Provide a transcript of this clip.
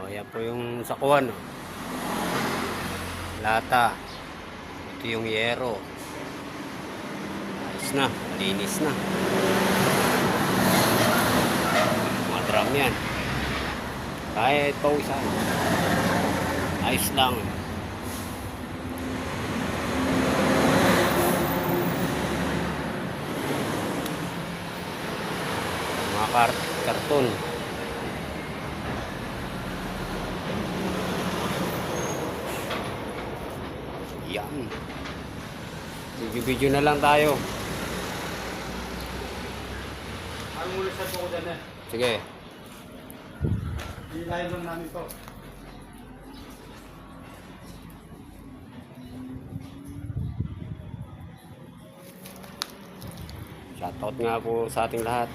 O, yan po yung sakuan. O. Lata. Ito yung yero. Ayos na. Malinis na. Mga drum yan. Kahit pawisan. Ayos lang. Mga karton. Yan. Video-video na lang tayo. Ano muna sa buko dyan eh? Sige. Hilahin lang namin to. Shoutout nga po sa ating lahat.